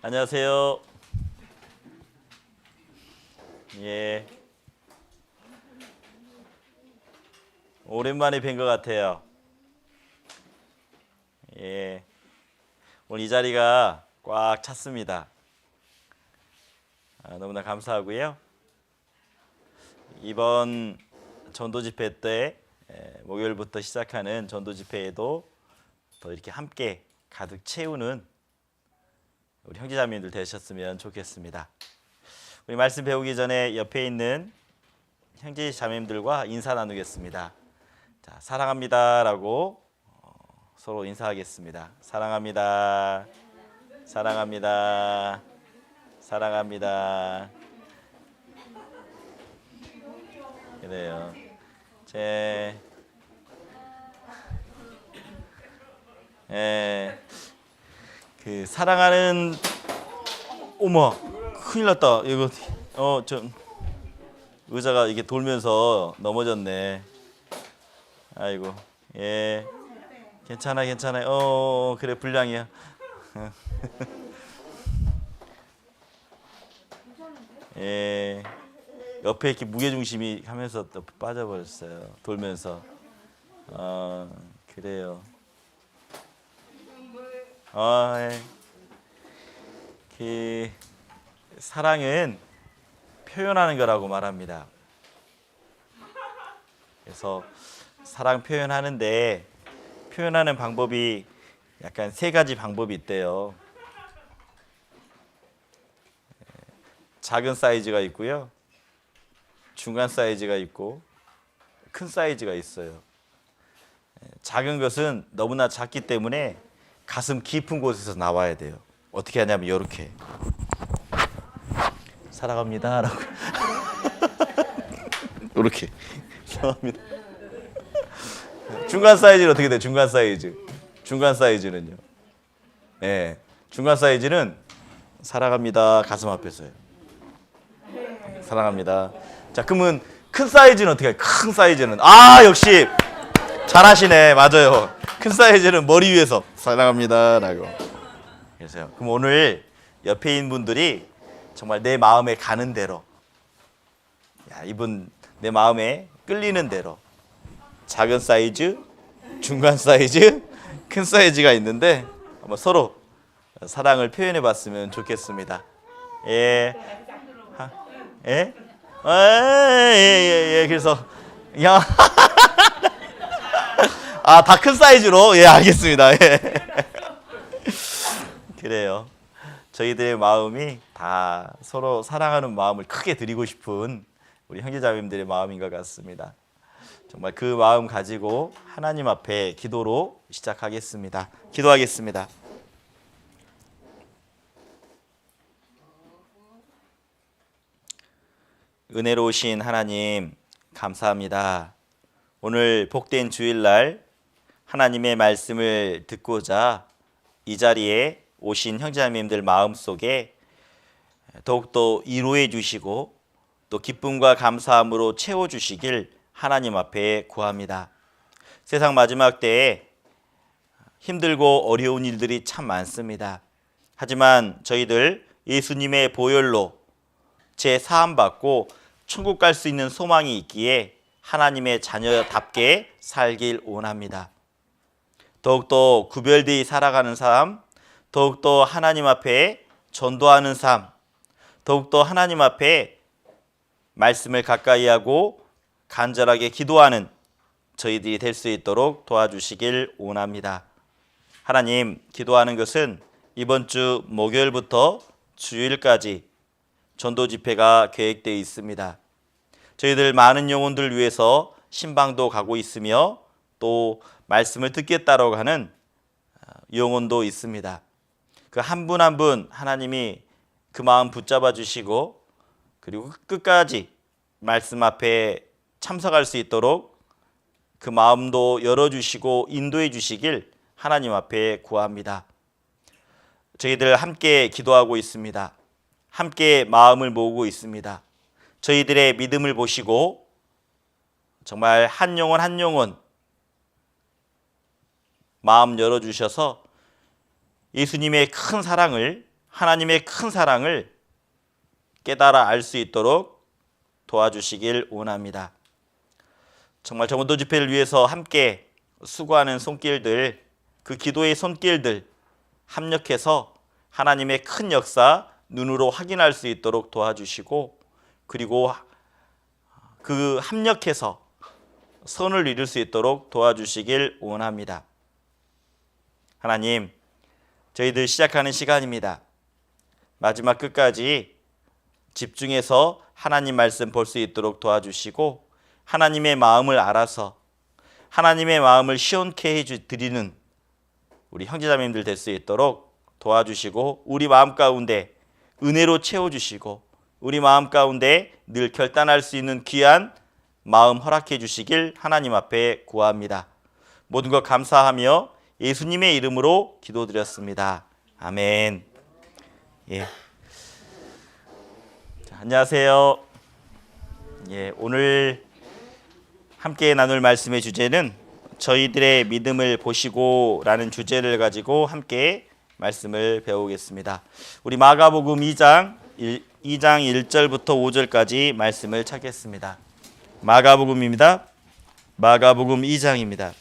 안녕하세요. 예. 오랜만에 뵌 것 같아요. 예. 오늘 이 자리가 꽉 찼습니다. 너무나 감사하고요. 이번 전도 집회 때 목요일부터 시작하는 전도 집회에도 더 이렇게 함께 가득 채우는 우리 형제자매님들 되셨으면 좋겠습니다. 우리 말씀 배우기 전에 옆에 있는 형제자매님들과 인사 나누겠습니다. 자, 사랑합니다라고 서로 인사하겠습니다. 사랑합니다. 사랑합니다. 사랑합니다. 그래요. 그 사랑하는 어머 큰일 났다. 이거 좀 의자가 이게 돌면서 넘어졌네. 아이고. 예. 괜찮아요. 그래 불량이야. 예. 옆에 이렇게 무게중심이 하면서 또 빠져버렸어요. 돌면서. 그래요. 예. 그 사랑은 표현하는 거라고 말합니다. 그래서 사랑 표현하는데 표현하는 방법이 약간 세 가지 방법이 있대요. 작은 사이즈가 있고요. 중간 사이즈가 있고 큰 사이즈가 있어요. 작은 것은 너무나 작기 때문에 가슴 깊은 곳에서 나와야 돼요. 어떻게 하냐면 이렇게 사랑합니다 라고 이렇게 사랑합니다. 중간 사이즈는 어떻게 돼요? 중간 사이즈는요. 네, 중간 사이즈는 사랑합니다 가슴 앞에서요. 사랑합니다. 자, 그러면 큰 사이즈는 어떻게 해요? 큰 사이즈는 역시 잘하시네. 맞아요. 큰 사이즈는 머리 위에서 사랑합니다 라고. 그래서요. 그럼 오늘 옆에 있는 분들이 정말 내 마음에 가는 대로, 이분 내 마음에 끌리는 대로 작은 사이즈, 중간 사이즈, 큰 사이즈가 있는데 한번 서로 사랑을 표현해 봤으면 좋겠습니다. 예. 예? 예. 그래서 다 큰 사이즈로. 예, 알겠습니다. 예. 그래요. 저희들의 마음이 다 서로 사랑하는 마음을 크게 드리고 싶은 우리 형제자매님들의 마음인 것 같습니다. 정말 그 마음 가지고 하나님 앞에 기도로 시작하겠습니다. 기도하겠습니다. 은혜로우신 하나님 감사합니다. 오늘 복된 주일날 하나님의 말씀을 듣고자 이 자리에 오신 형제자매님들 마음속에 더욱더 위로해 주시고 또 기쁨과 감사함으로 채워주시길 하나님 앞에 구합니다. 세상 마지막 때에 힘들고 어려운 일들이 참 많습니다. 하지만 저희들 예수님의 보혈로 사함받고 천국 갈 수 있는 소망이 있기에 하나님의 자녀답게 살길 원합니다. 더욱더 구별되이 살아가는 삶, 더욱더 하나님 앞에 전도하는 삶, 더욱더 하나님 앞에 말씀을 가까이 하고 간절하게 기도하는 저희들이 될 수 있도록 도와주시길 원합니다. 하나님, 기도하는 것은 이번 주 목요일부터 주일까지 전도 집회가 계획되어 있습니다. 저희들 많은 영혼들 위해서 신방도 가고 있으며 또 말씀을 듣겠다라고 하는 영혼도 있습니다. 그 한 분 한 분 하나님이 그 마음 붙잡아 주시고 그리고 끝까지 말씀 앞에 참석할 수 있도록 그 마음도 열어주시고 인도해 주시길 하나님 앞에 구합니다. 저희들 함께 기도하고 있습니다. 함께 마음을 모으고 있습니다. 저희들의 믿음을 보시고 정말 한 영혼 한 영혼 마음 열어주셔서 예수님의 큰 사랑을 하나님의 큰 사랑을 깨달아 알 수 있도록 도와주시길 원합니다. 정말 정원도 집회를 위해서 함께 수고하는 손길들, 그 기도의 손길들 합력해서 하나님의 큰 역사 눈으로 확인할 수 있도록 도와주시고, 그리고 그 합력해서 선을 이룰 수 있도록 도와주시길 원합니다. 하나님, 저희들 시작하는 시간입니다. 마지막 끝까지 집중해서 하나님 말씀 볼 수 있도록 도와주시고, 하나님의 마음을 알아서 하나님의 마음을 시원케 해드리는 우리 형제자매님들 될 수 있도록 도와주시고, 우리 마음 가운데 은혜로 채워주시고, 우리 마음 가운데 늘 결단할 수 있는 귀한 마음 허락해 주시길 하나님 앞에 구합니다. 모든 것 감사하며 예수님의 이름으로 기도드렸습니다. 아멘. 예. 자, 안녕하세요. 예, 오늘 함께 나눌 말씀의 주제는 저희들의 믿음을 보시고 라는 주제를 가지고 함께 말씀을 배우겠습니다. 우리 마가복음 2장 1절부터 5절까지 말씀을 찾겠습니다. 마가복음입니다. 마가복음 2장입니다.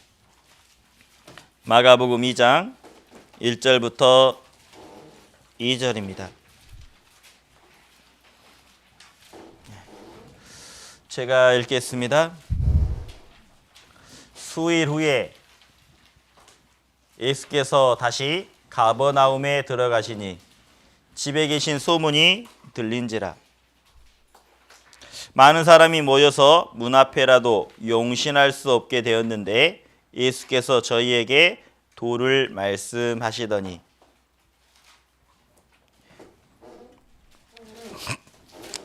마가복음 2장 1절부터 2절입니다. 제가 읽겠습니다. 수일 후에 예수께서 다시 가버나움에 들어가시니 집에 계신 소문이 들린지라. 많은 사람이 모여서 문 앞에라도 용신할 수 없게 되었는데 예수께서 저희에게 도를 말씀하시더니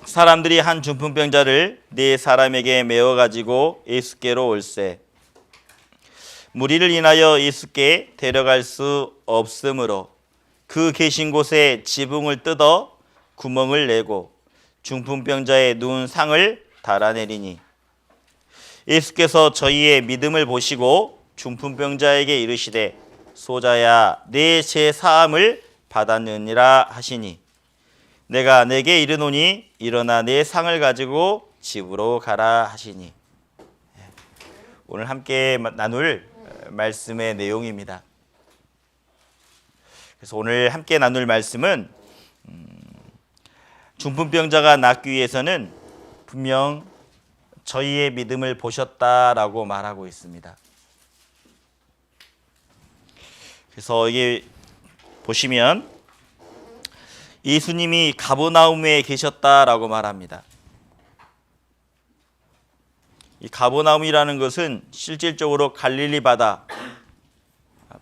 사람들이 한 중풍병자를 네 사람에게 메워 가지고 예수께로 올세. 무리를 인하여 예수께 데려갈 수 없으므로 그 계신 곳에 지붕을 뜯어 구멍을 내고 중풍병자의 누운 상을 달아내리니 예수께서 저희의 믿음을 보시고 중풍병자에게 이르시되 소자야 내 죄 사함을 받았느니라 하시니 내가 내게 이르노니 일어나 내 상을 가지고 집으로 가라 하시니. 오늘 함께 나눌 말씀의 내용입니다. 그래서 오늘 함께 나눌 말씀은 중풍병자가 낫기 위해서는 분명 저희의 믿음을 보셨다라고 말하고 있습니다. 그래서 이게 보시면 예수님이 가버나움에 계셨다라고 말합니다. 이 가버나움이라는 것은 실질적으로 갈릴리 바다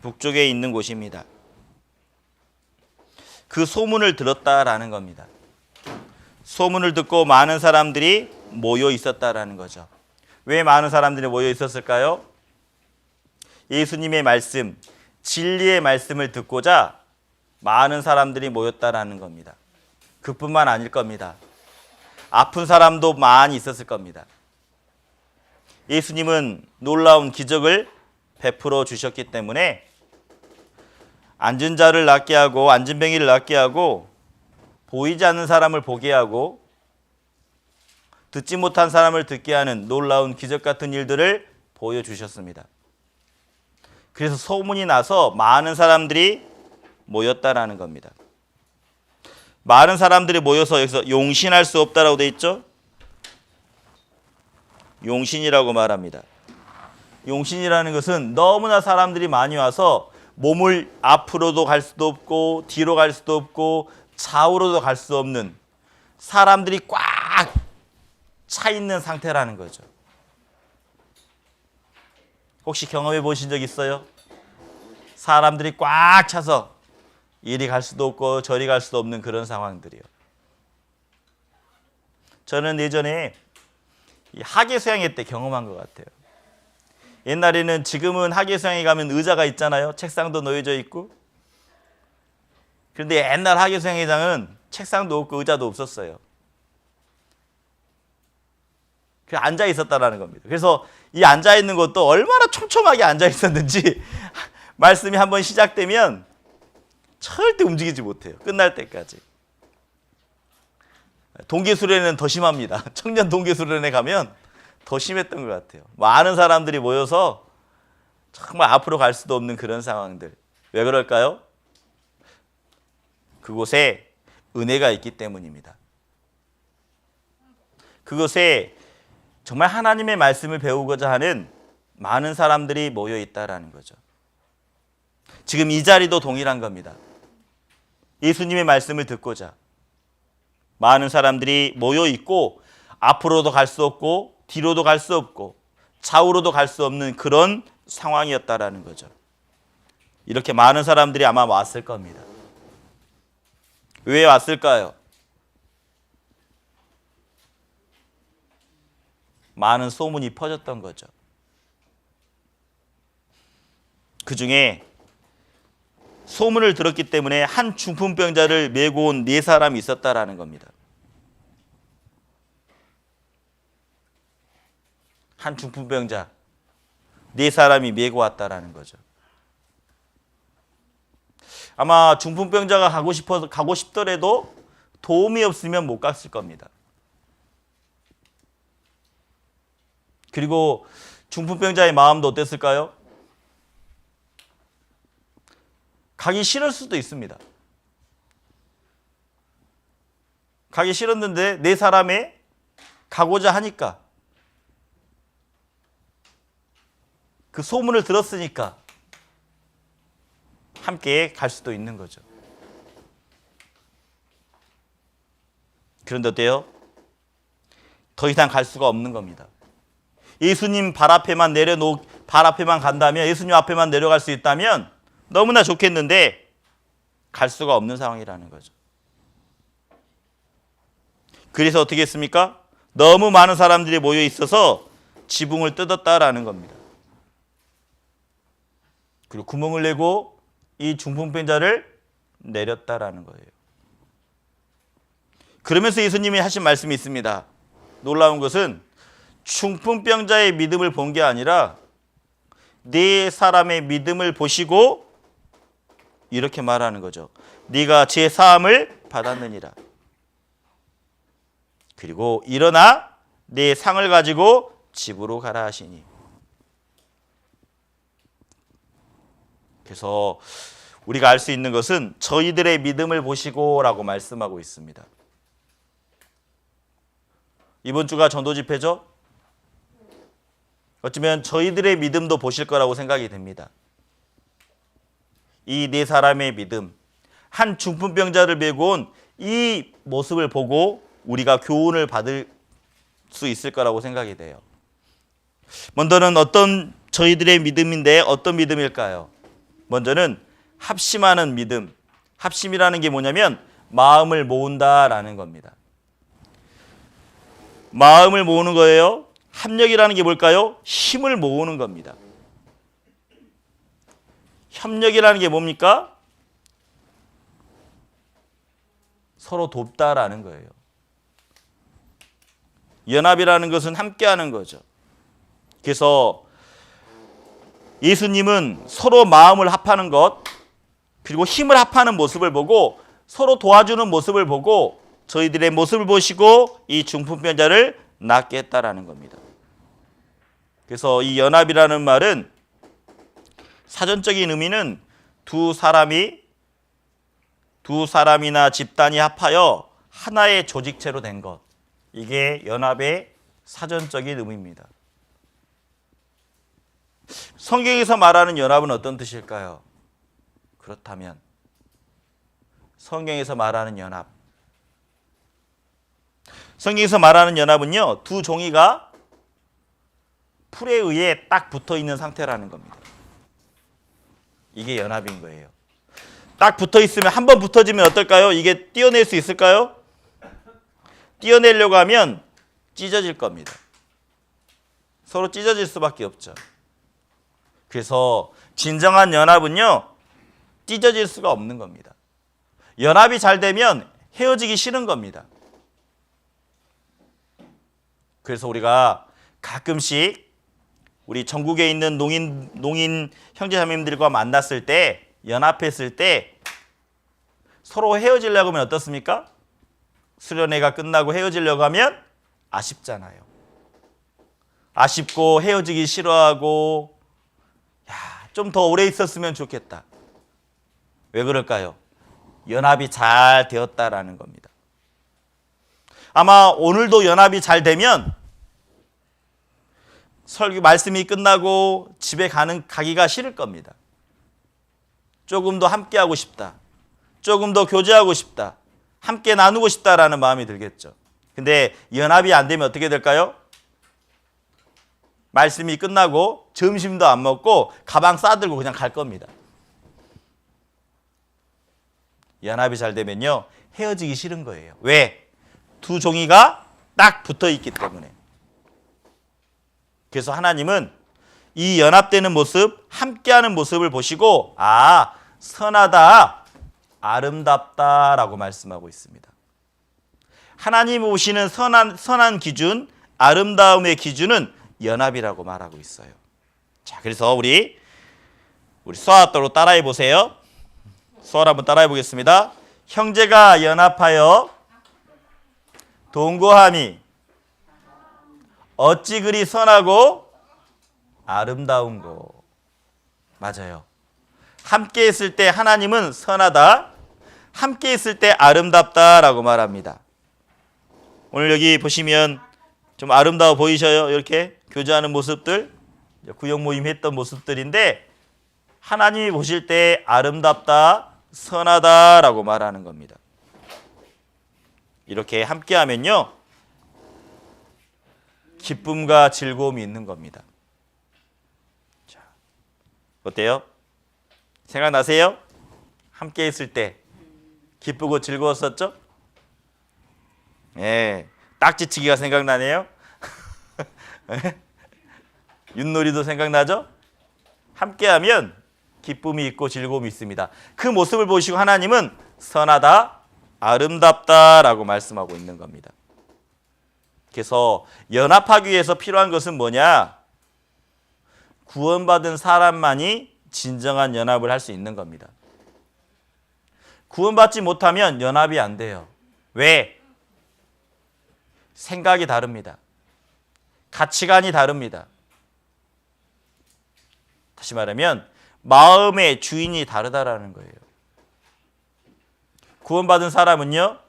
북쪽에 있는 곳입니다. 그 소문을 들었다라는 겁니다. 소문을 듣고 많은 사람들이 모여 있었다라는 거죠. 왜 많은 사람들이 모여 있었을까요? 예수님의 말씀, 진리의 말씀을 듣고자 많은 사람들이 모였다라는 겁니다. 그뿐만 아닐 겁니다. 아픈 사람도 많이 있었을 겁니다. 예수님은 놀라운 기적을 베풀어 주셨기 때문에 앉은 자를 낫게 하고 앉은 병이를 낫게 하고 보이지 않는 사람을 보게 하고 듣지 못한 사람을 듣게 하는 놀라운 기적 같은 일들을 보여주셨습니다. 그래서 소문이 나서 많은 사람들이 모였다라는 겁니다. 많은 사람들이 모여서 여기서 용신할 수 없다라고 되어 있죠? 용신이라고 말합니다. 용신이라는 것은 너무나 사람들이 많이 와서 몸을 앞으로도 갈 수도 없고 뒤로 갈 수도 없고 좌우로도 갈 수 없는 사람들이 꽉 차 있는 상태라는 거죠. 혹시 경험해 보신 적 있어요? 사람들이 꽉 차서 이리 갈 수도 없고 저리 갈 수도 없는 그런 상황들이요. 저는 예전에 학예 수양회 때 경험한 것 같아요. 옛날에는 지금은 학예 수양회 가면 의자가 있잖아요. 책상도 놓여져 있고. 그런데 옛날 학예 수양회장은 책상도 없고 의자도 없었어요. 그 앉아 있었다라는 겁니다. 그래서 이 앉아 있는 것도 얼마나 촘촘하게 앉아 있었는지 말씀이 한번 시작되면 절대 움직이지 못해요. 끝날 때까지. 동계수련회는 더 심합니다. 청년 동계수련회 가면 더 심했던 것 같아요. 많은 사람들이 모여서 정말 앞으로 갈 수도 없는 그런 상황들. 왜 그럴까요? 그곳에 은혜가 있기 때문입니다. 그곳에 정말 하나님의 말씀을 배우고자 하는 많은 사람들이 모여 있다라는 거죠. 지금 이 자리도 동일한 겁니다. 예수님의 말씀을 듣고자 많은 사람들이 모여 있고 앞으로도 갈 수 없고 뒤로도 갈 수 없고 좌우로도 갈 수 없는 그런 상황이었다라는 거죠. 이렇게 많은 사람들이 아마 왔을 겁니다. 왜 왔을까요? 많은 소문이 퍼졌던 거죠. 그 중에 소문을 들었기 때문에 한 중풍병자를 메고 온 4사람이 있었다라는 겁니다. 한 중풍병자 4사람이 메고 왔다라는 거죠. 아마 중풍병자가 가고 싶더라도 도움이 없으면 못 갔을 겁니다. 그리고 중풍병자의 마음도 어땠을까요? 가기 싫을 수도 있습니다. 가기 싫었는데 4사람이 가고자 하니까 그 소문을 들었으니까 함께 갈 수도 있는 거죠. 그런데 어때요? 더 이상 갈 수가 없는 겁니다. 예수님 발 앞에만 간다면, 예수님 앞에만 내려갈 수 있다면 너무나 좋겠는데 갈 수가 없는 상황이라는 거죠. 그래서 어떻게 했습니까? 너무 많은 사람들이 모여 있어서 지붕을 뜯었다라는 겁니다. 그리고 구멍을 내고 이 중풍병자를 내렸다라는 거예요. 그러면서 예수님이 하신 말씀이 있습니다. 놀라운 것은 중풍병자의 믿음을 본 게 아니라 4사람의 믿음을 보시고 이렇게 말하는 거죠. 네가 제 사함을 받았느니라. 그리고 일어나 내 상을 가지고 집으로 가라 하시니. 그래서 우리가 알 수 있는 것은 저희들의 믿음을 보시고 라고 말씀하고 있습니다. 이번 주가 전도 집회죠? 어쩌면 저희들의 믿음도 보실 거라고 생각이 됩니다. 이 4사람의 믿음, 한 중풍병자를 메고 온 이 모습을 보고 우리가 교훈을 받을 수 있을 거라고 생각이 돼요. 먼저는 어떤 저희들의 믿음인데 어떤 믿음일까요? 먼저는 합심하는 믿음. 합심이라는 게 뭐냐면 마음을 모은다라는 겁니다. 마음을 모으는 거예요. 합력이라는 게 뭘까요? 힘을 모으는 겁니다. 협력이라는 게 뭡니까? 서로 돕다라는 거예요. 연합이라는 것은 함께하는 거죠. 그래서 예수님은 서로 마음을 합하는 것, 그리고 힘을 합하는 모습을 보고 서로 도와주는 모습을 보고 저희들의 모습을 보시고 이 중풍병자를 낫게 했다라는 겁니다. 그래서 이 연합이라는 말은 사전적인 의미는 두 사람이나 집단이 합하여 하나의 조직체로 된 것. 이게 연합의 사전적인 의미입니다. 성경에서 말하는 연합은 어떤 뜻일까요? 그렇다면 성경에서 말하는 연합. 성경에서 말하는 연합은요, 두 종이가 풀에 의해 딱 붙어 있는 상태라는 겁니다. 이게 연합인 거예요. 딱 붙어 있으면 한 번 붙어지면 어떨까요? 이게 떼어낼 수 있을까요? 떼어내려고 하면 찢어질 겁니다. 서로 찢어질 수밖에 없죠. 그래서 진정한 연합은요, 찢어질 수가 없는 겁니다. 연합이 잘 되면 헤어지기 싫은 겁니다. 그래서 우리가 가끔씩 우리 전국에 있는 농인 형제자매님들과 만났을 때, 연합했을 때 서로 헤어지려고 하면 어떻습니까? 수련회가 끝나고 헤어지려고 하면 아쉽잖아요. 아쉽고 헤어지기 싫어하고 좀 더 오래 있었으면 좋겠다. 왜 그럴까요? 연합이 잘 되었다라는 겁니다. 아마 오늘도 연합이 잘 되면 설교 말씀이 끝나고 집에 가기가 싫을 겁니다. 조금 더 함께하고 싶다. 조금 더 교제하고 싶다. 함께 나누고 싶다라는 마음이 들겠죠. 근데 연합이 안 되면 어떻게 될까요? 말씀이 끝나고 점심도 안 먹고 가방 싸들고 그냥 갈 겁니다. 연합이 잘 되면요, 헤어지기 싫은 거예요. 왜? 두 종이가 딱 붙어 있기 때문에. 그래서 하나님은 이 연합되는 모습, 함께하는 모습을 보시고 선하다, 아름답다라고 말씀하고 있습니다. 하나님이 보시는 선한 기준, 아름다움의 기준은 연합이라고 말하고 있어요. 자, 그래서 우리 수아도로 따라해 보세요. 수아를 한번 따라해 보겠습니다. 형제가 연합하여 동거함이 어찌 그리 선하고 아름다운고. 맞아요. 함께 있을 때 하나님은 선하다, 함께 있을 때 아름답다라고 말합니다. 오늘 여기 보시면 좀 아름다워 보이셔요? 이렇게 교제하는 모습들, 구역 모임 했던 모습들인데 하나님이 보실 때 아름답다, 선하다라고 말하는 겁니다. 이렇게 함께하면요, 기쁨과 즐거움이 있는 겁니다. 자, 어때요? 생각나세요? 함께 있을 때 기쁘고 즐거웠었죠? 네, 딱지치기가 생각나네요. 윷놀이도 생각나죠? 함께하면 기쁨이 있고 즐거움이 있습니다. 그 모습을 보시고 하나님은 선하다, 아름답다라고 말씀하고 있는 겁니다. 그래서 연합하기 위해서 필요한 것은 뭐냐? 구원받은 사람만이 진정한 연합을 할 수 있는 겁니다. 구원받지 못하면 연합이 안 돼요. 왜? 생각이 다릅니다. 가치관이 다릅니다. 다시 말하면 마음의 주인이 다르다라는 거예요. 구원받은 사람은요,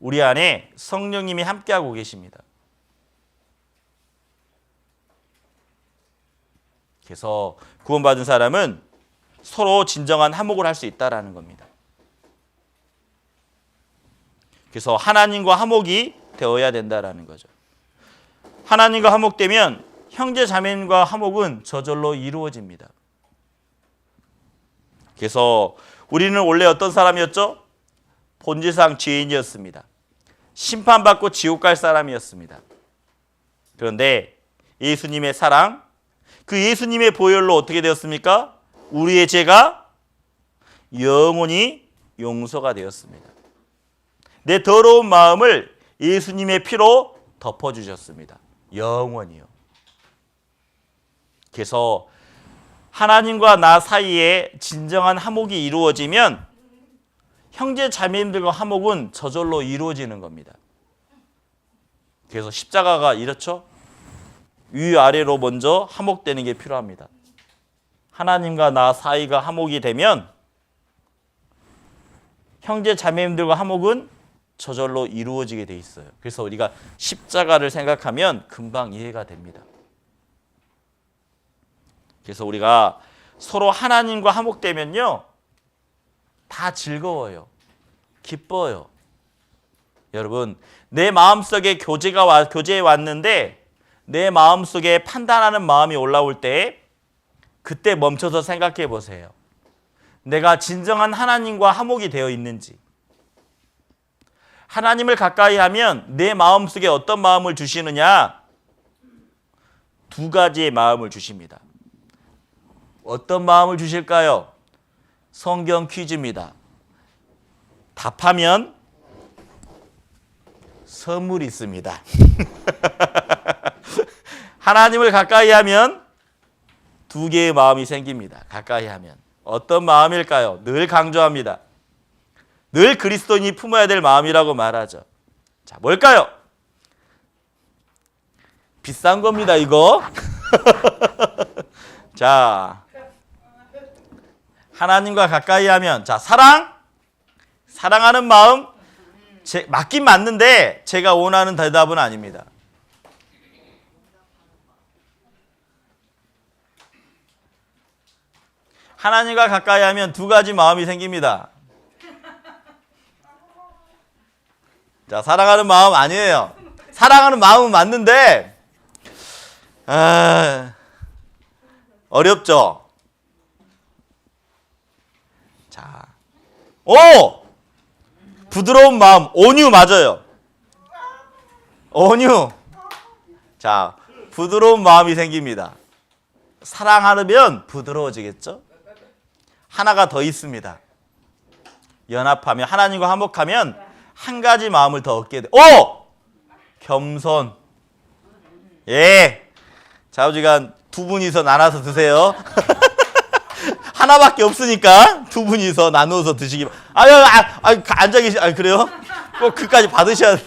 우리 안에 성령님이 함께하고 계십니다. 그래서 구원받은 사람은 서로 진정한 화목을 할 수 있다라는 겁니다. 그래서 하나님과 화목이 되어야 된다라는 거죠. 하나님과 화목되면 형제 자매님과 화목은 저절로 이루어집니다. 그래서 우리는 원래 어떤 사람이었죠? 본질상 죄인이었습니다. 심판받고 지옥 갈 사람이었습니다. 그런데 예수님의 사랑, 그 예수님의 보혈로 어떻게 되었습니까? 우리의 죄가 영원히 용서가 되었습니다. 내 더러운 마음을 예수님의 피로 덮어주셨습니다. 영원히요. 그래서 하나님과 나 사이에 진정한 화목이 이루어지면 형제 자매님들과 화목은 저절로 이루어지는 겁니다. 그래서 십자가가 이렇죠? 위아래로 먼저 화목되는 게 필요합니다. 하나님과 나 사이가 화목이 되면 형제 자매님들과 화목은 저절로 이루어지게 돼 있어요. 그래서 우리가 십자가를 생각하면 금방 이해가 됩니다. 그래서 우리가 서로 하나님과 화목되면요, 다 즐거워요. 기뻐요. 여러분, 내 마음속에 교제에 왔는데 내 마음속에 판단하는 마음이 올라올 때 그때 멈춰서 생각해 보세요. 내가 진정한 하나님과 화목이 되어 있는지. 하나님을 가까이 하면 내 마음속에 어떤 마음을 주시느냐? 두 가지의 마음을 주십니다. 어떤 마음을 주실까요? 성경 퀴즈입니다. 답하면 선물이 있습니다. 하나님을 가까이 하면 두 개의 마음이 생깁니다. 가까이 하면. 어떤 마음일까요? 늘 강조합니다. 늘 그리스도인이 품어야 될 마음이라고 말하죠. 자, 뭘까요? 비싼 겁니다, 이거. 자, 하나님과 가까이 하면, 자, 사랑하는 마음, 맞긴 맞는데 제가 원하는 대답은 아닙니다. 하나님과 가까이 하면 두 가지 마음이 생깁니다. 자, 사랑하는 마음 아니에요. 사랑하는 마음은 맞는데 어렵죠. 자, 부드러운 마음, 온유 맞아요. 온유. 자, 부드러운 마음이 생깁니다. 사랑하면 부드러워지겠죠? 하나가 더 있습니다. 연합하면, 하나님과 화목하면 한 가지 마음을 더 얻게 돼. 겸손. 예. 좌우지간 두 분이서 나눠서 드세요. 하나밖에 없으니까 두 분이서 나누어서 드시기. 앉아 계시. 그래요? 꼭 그까지 받으셔야 돼.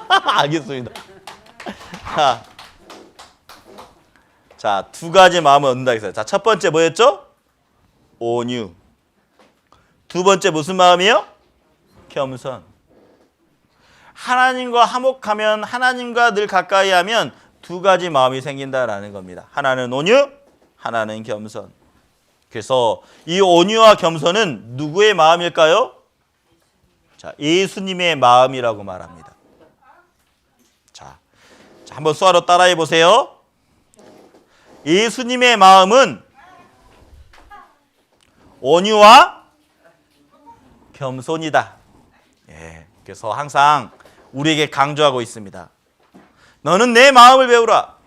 알겠습니다. 자, 두 가지 마음을 얻는다 했어요. 자, 첫 번째 뭐였죠? 온유. 두 번째 무슨 마음이요? 겸손. 하나님과 화목하면, 하나님과 늘 가까이 하면 두 가지 마음이 생긴다라는 겁니다. 하나는 온유, 하나는 겸손. 그래서 이 온유와 겸손은 누구의 마음일까요? 자, 예수님의 마음이라고 말합니다. 자, 한번 수화로 따라해 보세요. 예수님의 마음은 온유와 겸손이다. 예, 그래서 항상 우리에게 강조하고 있습니다. 너는 내 마음을 배우라.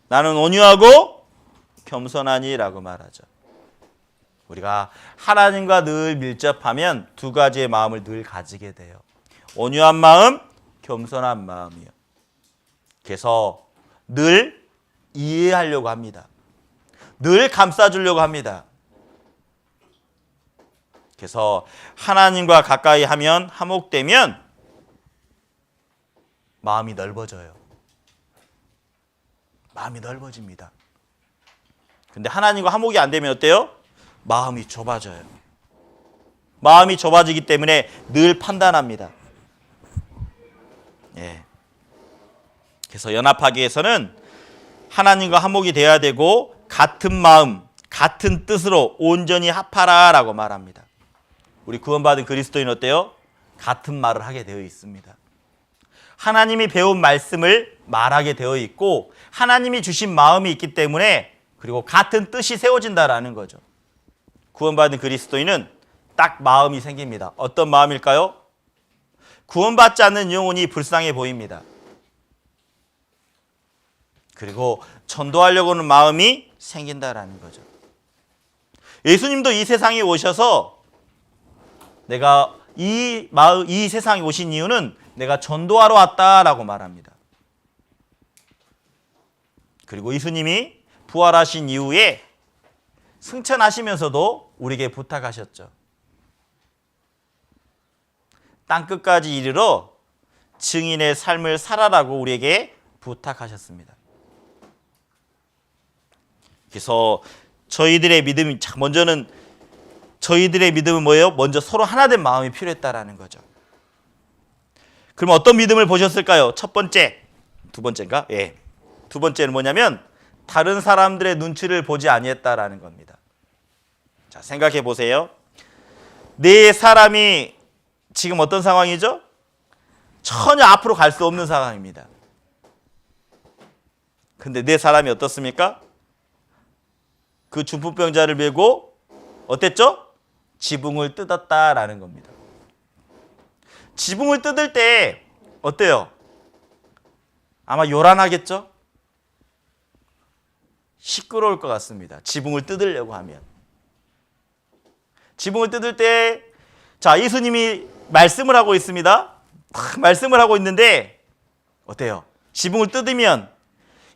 나는 온유하고 겸손하니라고 말하죠. 우리가 하나님과 늘 밀접하면 두 가지의 마음을 늘 가지게 돼요. 온유한 마음, 겸손한 마음이요. 그래서 늘 이해하려고 합니다. 늘 감싸주려고 합니다. 그래서 하나님과 가까이 하면, 화목되면 마음이 넓어져요. 마음이 넓어집니다. 근데 하나님과 화목이 안 되면 어때요? 마음이 좁아져요. 마음이 좁아지기 때문에 늘 판단합니다. 예. 그래서 연합하기 위해서는 하나님과 화목이 돼야 되고 같은 마음, 같은 뜻으로 온전히 합하라라고 말합니다. 우리 구원받은 그리스도인 어때요? 같은 말을 하게 되어 있습니다. 하나님이 배운 말씀을 말하게 되어 있고 하나님이 주신 마음이 있기 때문에 그리고 같은 뜻이 세워진다라는 거죠. 구원받은 그리스도인은 딱 마음이 생깁니다. 어떤 마음일까요? 구원받지 않는 영혼이 불쌍해 보입니다. 그리고 전도하려고 하는 마음이 생긴다라는 거죠. 예수님도 이 세상에 오셔서 내가 이 세상에 오신 이유는 내가 전도하러 왔다라고 말합니다. 그리고 예수님이 부활하신 이후에 승천하시면서도 우리에게 부탁하셨죠. 땅끝까지 이르러 증인의 삶을 살아라고 우리에게 부탁하셨습니다. 그래서 저희들의 믿음이 저희들의 믿음은 뭐예요? 먼저 서로 하나된 마음이 필요했다라는 거죠. 그럼 어떤 믿음을 보셨을까요? 첫 번째, 두 번째인가? 예. 두 번째는 뭐냐면 다른 사람들의 눈치를 보지 아니했다라는 겁니다. 자, 생각해 보세요. 네 사람이 지금 어떤 상황이죠? 전혀 앞으로 갈 수 없는 상황입니다. 근데 네 사람이 어떻습니까? 그 중풍병자를 메고 어땠죠? 지붕을 뜯었다라는 겁니다. 지붕을 뜯을 때 어때요? 아마 요란하겠죠? 시끄러울 것 같습니다. 지붕을 뜯으려고 하면. 지붕을 뜯을 때, 자, 예수님이 말씀을 하고 있습니다. 말씀을 하고 있는데 어때요? 지붕을 뜯으면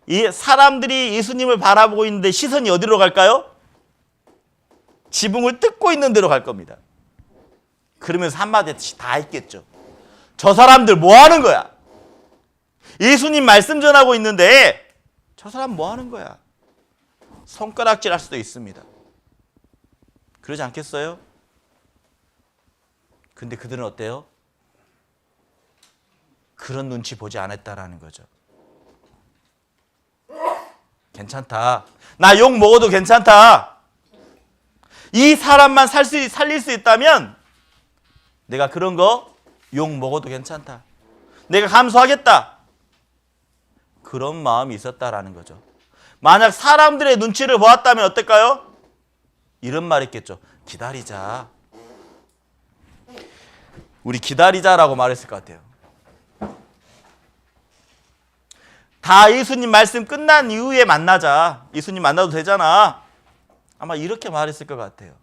이 사람들이 예수님을 바라보고 있는데 시선이 어디로 갈까요? 지붕을 뜯고 있는 데로 갈 겁니다. 그러면서 한마디씩 다 했겠죠. 저 사람들 뭐 하는 거야? 예수님 말씀 전하고 있는데 저 사람 뭐 하는 거야? 손가락질 할 수도 있습니다. 그러지 않겠어요? 근데 그들은 어때요? 그런 눈치 보지 않았다라는 거죠. 괜찮다. 나 욕 먹어도 괜찮다. 이 사람만 살릴 수 있다면 내가 그런 거 욕 먹어도 괜찮다. 내가 감수하겠다. 그런 마음이 있었다라는 거죠. 만약 사람들의 눈치를 보았다면 어떨까요? 이런 말 있겠죠. 기다리자. 우리 기다리자라고 말했을 것 같아요. 다 예수님 말씀 끝난 이후에 만나자. 예수님 만나도 되잖아. 아마 이렇게 말했을 것 같아요.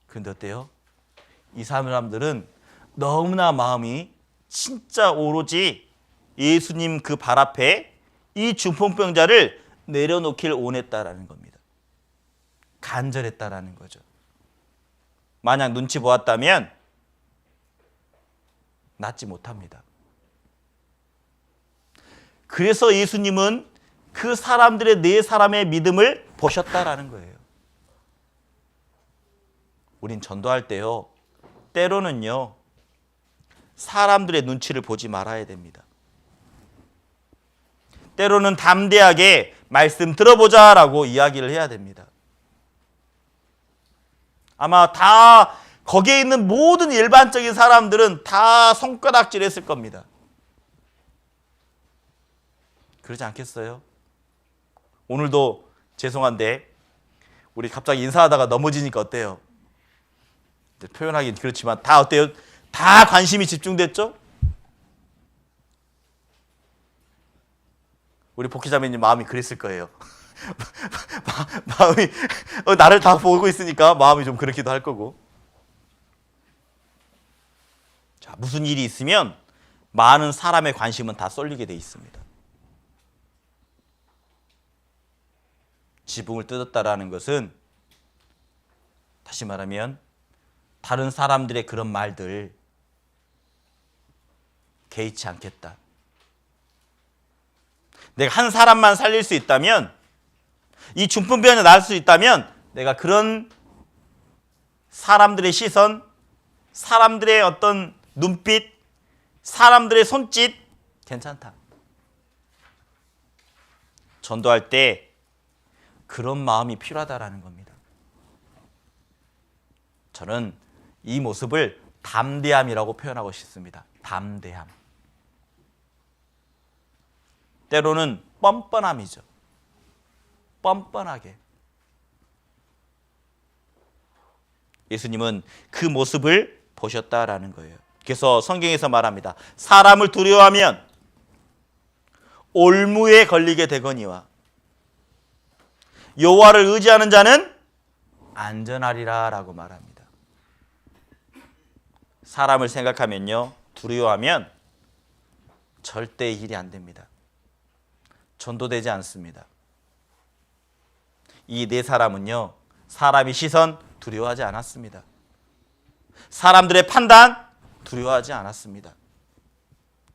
근데 어때요? 이 사람들은 너무나 마음이 진짜 오로지 예수님 그 발 앞에 이 중풍병자를 내려놓길 원했다라는 겁니다. 간절했다라는 거죠. 만약 눈치 보았다면 낫지 못합니다. 그래서 예수님은 그 사람들의 네 사람의 믿음을 보셨다라는 거예요. 우린 전도할 때요, 때로는요, 사람들의 눈치를 보지 말아야 됩니다. 때로는 담대하게 말씀 들어보자라고 이야기를 해야 됩니다. 아마 다 거기에 있는 모든 일반적인 사람들은 다 손가락질 했을 겁니다. 그러지 않겠어요? 오늘도 죄송한데 우리 갑자기 인사하다가 넘어지니까 어때요? 표현하긴 그렇지만 다 어때요? 다 관심이 집중됐죠? 우리 복희자매님 마음이 그랬을 거예요. 마음이 나를 다 보고 있으니까 마음이 좀 그렇기도 할 거고. 자, 무슨 일이 있으면 많은 사람의 관심은 다 쏠리게 돼 있습니다. 지붕을 뜯었다라는 것은 다시 말하면 다른 사람들의 그런 말들 개의치 않겠다. 내가 한 사람만 살릴 수 있다면, 이 중풍병이 나을 수 있다면 내가 그런 사람들의 시선, 사람들의 어떤 눈빛, 사람들의 손짓 괜찮다. 전도할 때 그런 마음이 필요하다라는 겁니다. 저는 이 모습을 담대함이라고 표현하고 싶습니다. 담대함. 때로는 뻔뻔함이죠. 뻔뻔하게. 예수님은 그 모습을 보셨다라는 거예요. 그래서 성경에서 말합니다. 사람을 두려워하면 올무에 걸리게 되거니와 여호와를 의지하는 자는 안전하리라 라고 말합니다. 사람을 생각하면요, 두려워하면 절대 일이 안 됩니다. 전도되지 않습니다. 이 네 사람은요, 사람의 시선 두려워하지 않았습니다. 사람들의 판단 두려워하지 않았습니다.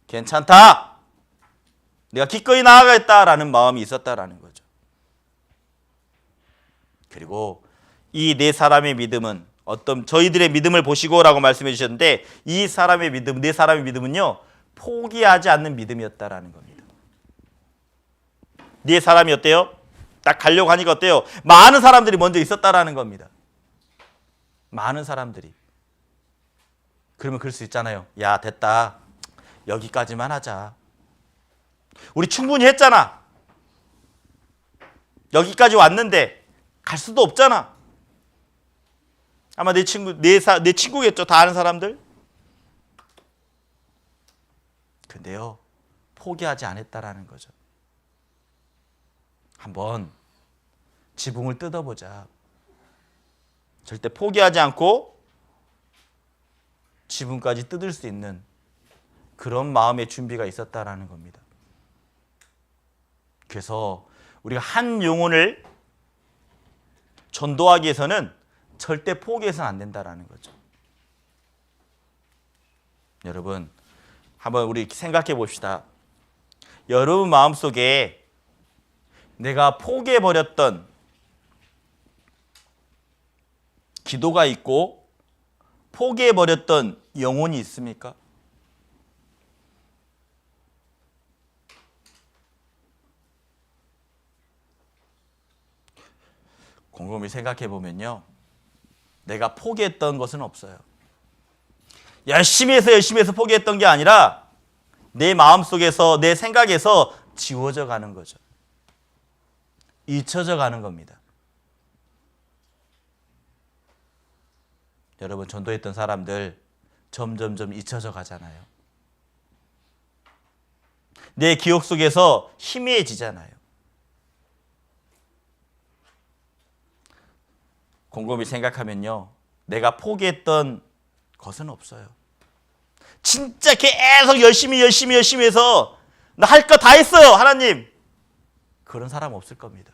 괜찮다. 내가 기꺼이 나아가겠다라는 마음이 있었다라는 거죠. 그리고 이 네 사람의 믿음은 어떤 저희들의 믿음을 보시고라고 말씀해 주셨는데, 이 사람의 믿음, 네 사람의 믿음은요, 포기하지 않는 믿음이었다라는 겁니다. 네 사람이 어때요? 딱 가려고 하니까 어때요? 많은 사람들이 먼저 있었다라는 겁니다. 많은 사람들이. 그러면 그럴 수 있잖아요. 야, 됐다. 여기까지만 하자. 우리 충분히 했잖아. 여기까지 왔는데 갈 수도 없잖아. 아마 내 친구겠죠. 다 아는 사람들. 근데요, 포기하지 않았다라는 거죠. 한번 지붕을 뜯어보자. 절대 포기하지 않고 지붕까지 뜯을 수 있는 그런 마음의 준비가 있었다라는 겁니다. 그래서 우리가 한 영혼을 전도하기 위해서는 절대 포기해서는 안 된다라는 거죠. 여러분, 한번 우리 생각해 봅시다. 여러분 마음속에 내가 포기해버렸던 기도가 있고 포기해버렸던 영혼이 있습니까? 곰곰이 생각해 보면요, 내가 포기했던 것은 없어요. 열심히 해서 포기했던 게 아니라 내 마음속에서, 내 생각에서 지워져 가는 거죠. 잊혀져 가는 겁니다. 여러분, 전도했던 사람들 점점점 잊혀져 가잖아요. 내 기억 속에서 희미해지잖아요. 곰곰이 생각하면요, 내가 포기했던 것은 없어요. 진짜 계속 열심히 해서 나 할 거 다 했어요, 하나님. 그런 사람 없을 겁니다.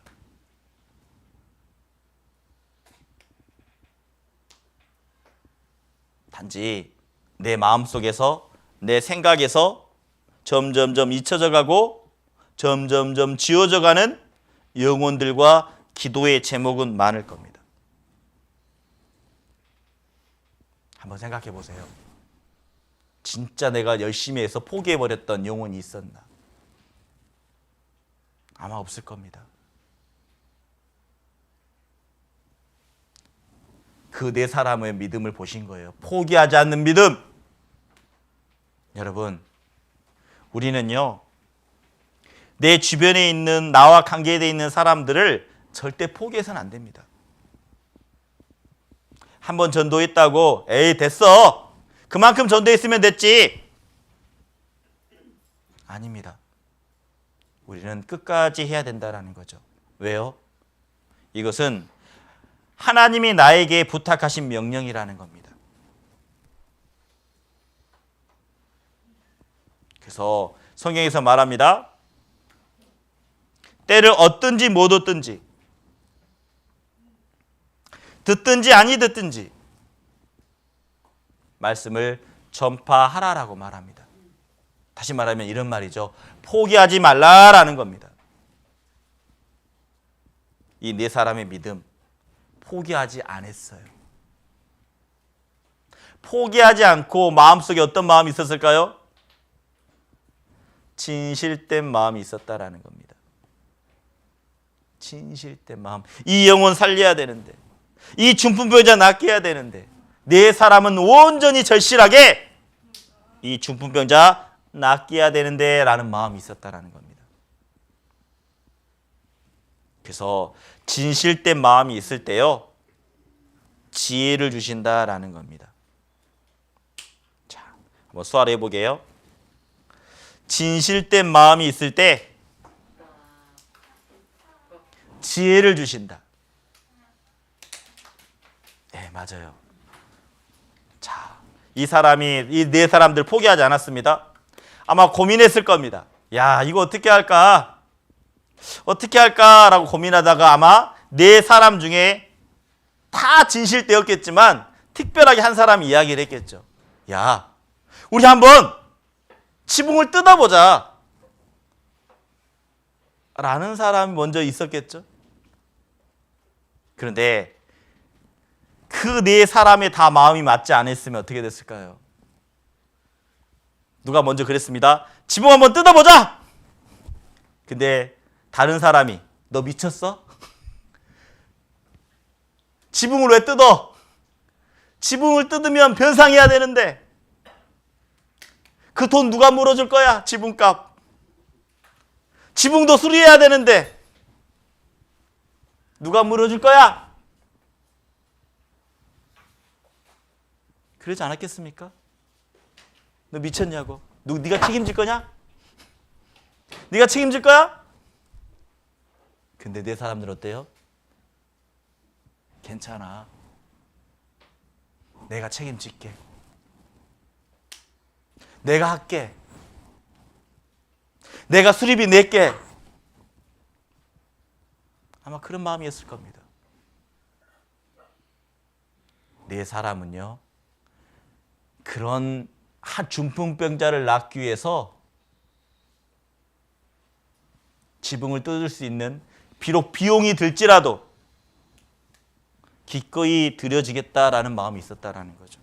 단지 내 마음속에서, 내 생각에서 점점점 잊혀져 가고 점점점 지워져 가는 영혼들과 기도의 제목은 많을 겁니다. 한번 생각해 보세요. 진짜 내가 열심히 해서 포기해버렸던 영혼이 있었나? 아마 없을 겁니다. 그 네 사람의 믿음을 보신 거예요. 포기하지 않는 믿음. 여러분, 우리는요, 내 주변에 있는, 나와 관계되어 있는 사람들을 절대 포기해서는 안 됩니다. 한번 전도했다고 에이 됐어, 그만큼 전도했으면 됐지. 아닙니다. 우리는 끝까지 해야 된다는 거죠. 왜요? 이것은 하나님이 나에게 부탁하신 명령이라는 겁니다. 그래서 성경에서 말합니다. 때를 얻든지 못 얻든지, 듣든지 아니 듣든지 말씀을 전파하라라고 말합니다. 다시 말하면 이런 말이죠. 포기하지 말라라는 겁니다. 이 네 사람의 믿음, 포기하지 않았어요. 포기하지 않고 마음속에 어떤 마음이 있었을까요? 진실된 마음이 있었다라는 겁니다. 진실된 마음. 이 영혼 살려야 되는데, 이 중풍병자 낫게 해야 되는데, 네 사람은 온전히 절실하게 이 중풍병자 낫게 해야 되는데 라는 마음이 있었다라는 겁니다. 그래서 진실된 마음이 있을 때요, 지혜를 주신다라는 겁니다. 자, 한번 수화를 해보게요. 진실된 마음이 있을 때 지혜를 주신다. 네, 맞아요. 자, 이 네 사람들 포기하지 않았습니다. 아마 고민했을 겁니다. 야, 이거 어떻게 할까? 어떻게 할까라고 고민하다가 아마 네 사람 중에 다 진실되었겠지만 특별하게 한 사람이 이야기를 했겠죠. 야, 우리 한번 지붕을 뜯어보자 라는 사람이 먼저 있었겠죠. 그런데 그 네 사람의 다 마음이 맞지 않았으면 어떻게 됐을까요? 누가 먼저 그랬습니다. 지붕 한번 뜯어보자. 근데 다른 사람이 너 미쳤어? 지붕을 왜 뜯어? 지붕을 뜯으면 변상해야 되는데 그 돈 누가 물어줄 거야? 지붕값. 지붕도 수리해야 되는데 누가 물어줄 거야? 그러지 않았겠습니까? 너 미쳤냐고? 네가 책임질 거냐? 네가 책임질 거야? 근데 내 사람들 어때요? 괜찮아. 내가 책임질게. 내가 할게. 내가 수리비 낼게. 아마 그런 마음이었을 겁니다. 네 사람은요, 그런 한 중풍병자를 낫기 위해서 지붕을 뜯을 수 있는, 비록 비용이 들지라도 기꺼이 드려지겠다라는 마음이 있었다라는 거죠.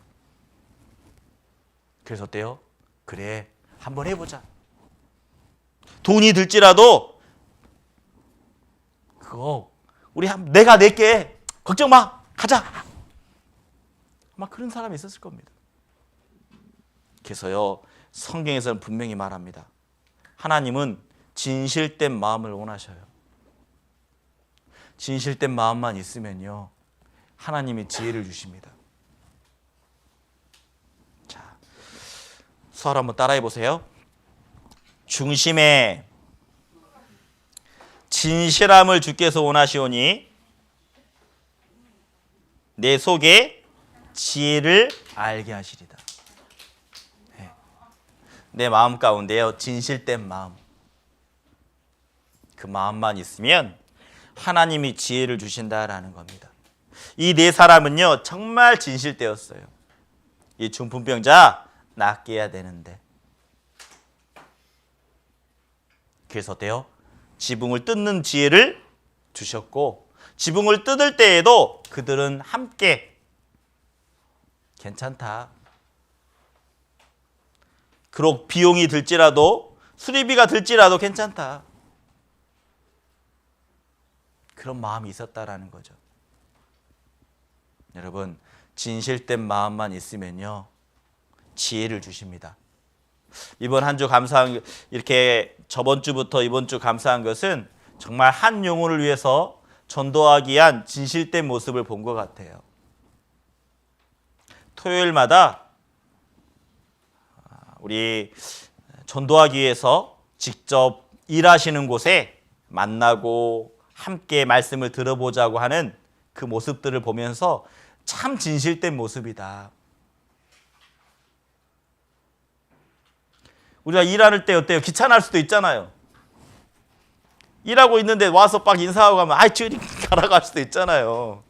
그래서 어때요? 그래, 한번 해보자. 돈이 들지라도 그거 내가 낼게. 걱정 마. 가자. 아마 그런 사람이 있었을 겁니다. 그래서요, 성경에서는 분명히 말합니다. 하나님은 진실된 마음을 원하셔요. 진실된 마음만 있으면요, 하나님이 지혜를 주십니다. 자, 수아로 한번 따라해 보세요. 중심에 진실함을 주께서 원하시오니 내 속에 지혜를 알게 하시리다. 내 마음 가운데요, 진실된 마음, 그 마음만 있으면 하나님이 지혜를 주신다라는 겁니다. 이 네 사람은요, 정말 진실되었어요. 이 중풍병자 낫게 해야 되는데. 그래서 어때요? 지붕을 뜯는 지혜를 주셨고, 지붕을 뜯을 때에도 그들은 함께 괜찮다. 그록 비용이 들지라도, 수리비가 들지라도 괜찮다. 그런 마음이 있었다라는 거죠. 여러분, 진실된 마음만 있으면요, 지혜를 주십니다. 이번 한 주 감사한, 이렇게 저번 주부터 이번 주 감사한 것은 정말 한 영혼을 위해서 전도하기 위한 진실된 모습을 본 것 같아요. 토요일마다 우리 전도하기 위해서 직접 일하시는 곳에 만나고 함께 말씀을 들어보자고 하는 그 모습들을 보면서 참 진실된 모습이다. 우리가 일할 때 어때요? 귀찮을 수도 있잖아요. 일하고 있는데 와서 빡 인사하고 가면 아이 저리 가라고 할 수도 있잖아요.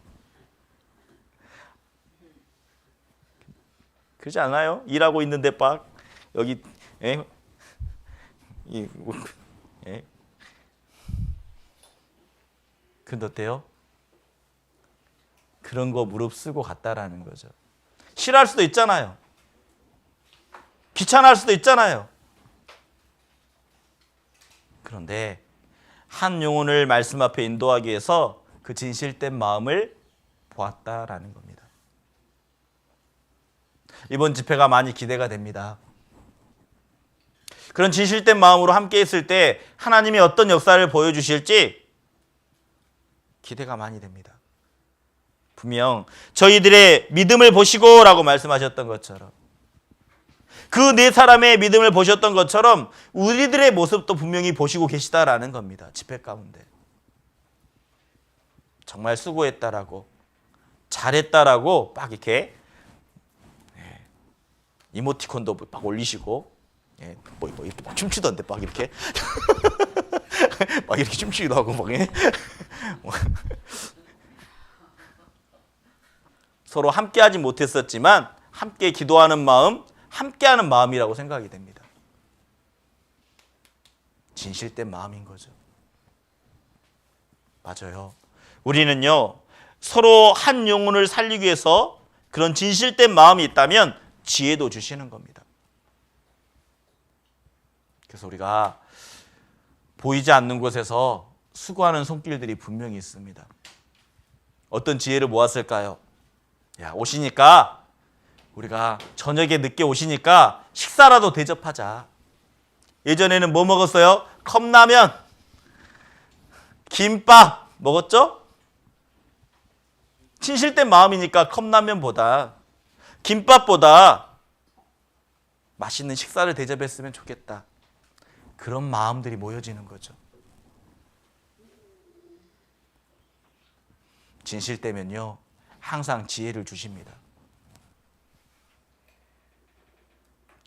그렇지 않아요? 일하고 있는데 빡 여기 근데 어때요? 그런 거 무릅쓰고 갔다라는 거죠. 싫어할 수도 있잖아요. 귀찮아할 수도 있잖아요. 그런데 한 영혼을 말씀 앞에 인도하기 위해서 그 진실된 마음을 보았다라는 겁니다. 이번 집회가 많이 기대가 됩니다. 그런 진실된 마음으로 함께 있을 때 하나님이 어떤 역사를 보여주실지 기대가 많이 됩니다. 분명 저희들의 믿음을 보시고 라고 말씀하셨던 것처럼, 그 네 사람의 믿음을 보셨던 것처럼 우리들의 모습도 분명히 보시고 계시다라는 겁니다. 집회 가운데 정말 수고했다라고, 잘했다라고 막 이렇게 이모티콘도 막 올리시고, 뭐 이렇게 막 춤추던데 막 이렇게 막 이렇게 춤추기도 하고 막 서로 함께하지 못했었지만 함께 기도하는 마음, 함께하는 마음이라고 생각이 됩니다. 진실된 마음인 거죠. 맞아요. 우리는요, 서로 한 영혼을 살리기 위해서 그런 진실된 마음이 있다면 지혜도 주시는 겁니다. 그래서 우리가 보이지 않는 곳에서 수고하는 손길들이 분명히 있습니다. 어떤 지혜를 모았을까요? 야, 오시니까 우리가 저녁에 늦게 오시니까 식사라도 대접하자. 예전에는 뭐 먹었어요? 컵라면, 김밥 먹었죠? 진실된 마음이니까 컵라면보다, 김밥보다 맛있는 식사를 대접했으면 좋겠다. 그런 마음들이 모여지는 거죠. 진실되면요, 항상 지혜를 주십니다.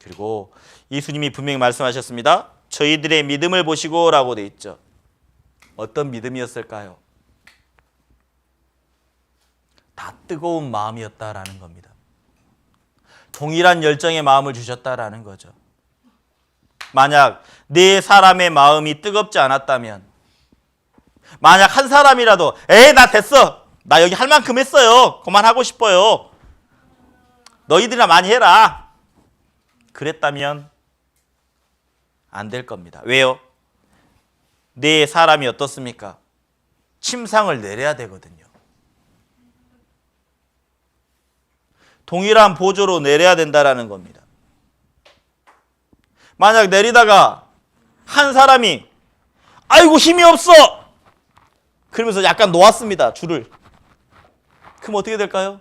그리고 예수님이 분명히 말씀하셨습니다. 저희들의 믿음을 보시고 라고 돼 있죠. 어떤 믿음이었을까요? 다 뜨거운 마음이었다라는 겁니다. 동일한 열정의 마음을 주셨다라는 거죠. 만약 네 사람의 마음이 뜨겁지 않았다면, 만약 한 사람이라도 에이 나 됐어, 나 여기 할 만큼 했어요, 그만하고 싶어요, 너희들이나 많이 해라, 그랬다면 안 될 겁니다. 왜요? 네 사람이 어떻습니까? 침상을 내려야 되거든요. 동일한 보조로 내려야 된다라는 겁니다. 만약 내리다가 한 사람이 아이고 힘이 없어, 그러면서 약간 놓았습니다, 줄을. 그럼 어떻게 될까요?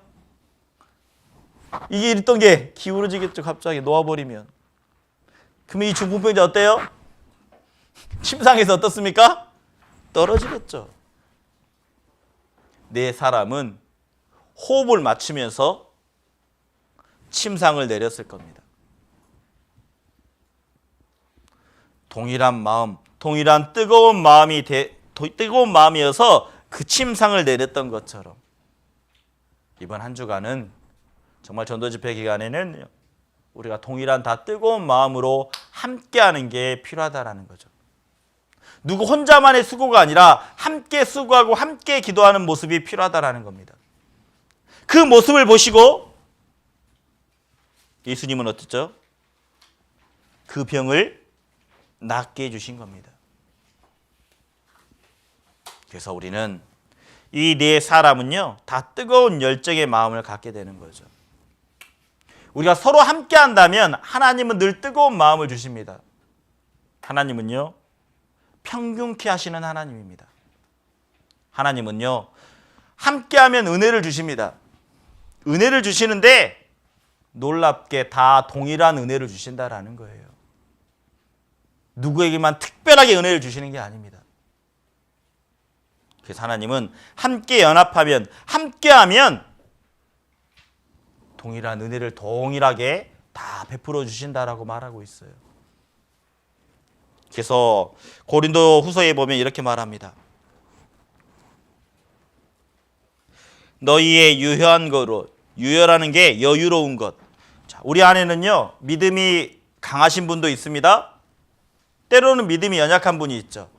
이게 있던 게 기울어지겠죠. 갑자기 놓아버리면. 그러면 이 중풍병자 어때요? 침상에서 어떻습니까? 떨어지겠죠. 네 사람은 호흡을 맞추면서 침상을 내렸을 겁니다. 동일한 마음, 동일한 뜨거운 마음이어서 그 침상을 내렸던 것처럼 이번 한 주간은 정말 전도 집회 기간에는 우리가 동일한 다 뜨거운 마음으로 함께하는 게 필요하다라는 거죠. 누구 혼자만의 수고가 아니라 함께 수고하고 함께 기도하는 모습이 필요하다라는 겁니다. 그 모습을 보시고 예수님은 어땠죠? 그 병을 낫게 해주신 겁니다. 그래서 우리는 이 네 사람은요, 다 뜨거운 열정의 마음을 갖게 되는 거죠. 우리가 서로 함께 한다면 하나님은 늘 뜨거운 마음을 주십니다. 하나님은요, 평균케 하시는 하나님입니다. 하나님은요, 함께하면 은혜를 주십니다. 은혜를 주시는데 놀랍게 다 동일한 은혜를 주신다라는 거예요. 누구에게만 특별하게 은혜를 주시는 게 아닙니다. 그래서 하나님은 함께 연합하면, 함께하면 동일한 은혜를 동일하게 다 베풀어 주신다라고 말하고 있어요. 그래서 고린도 후서에 보면 이렇게 말합니다. 너희의 유효한 거로, 유효라는 게 여유로운 것. 자, 우리 안에는요, 믿음이 강하신 분도 있습니다. 때로는 믿음이 연약한 분이 있죠.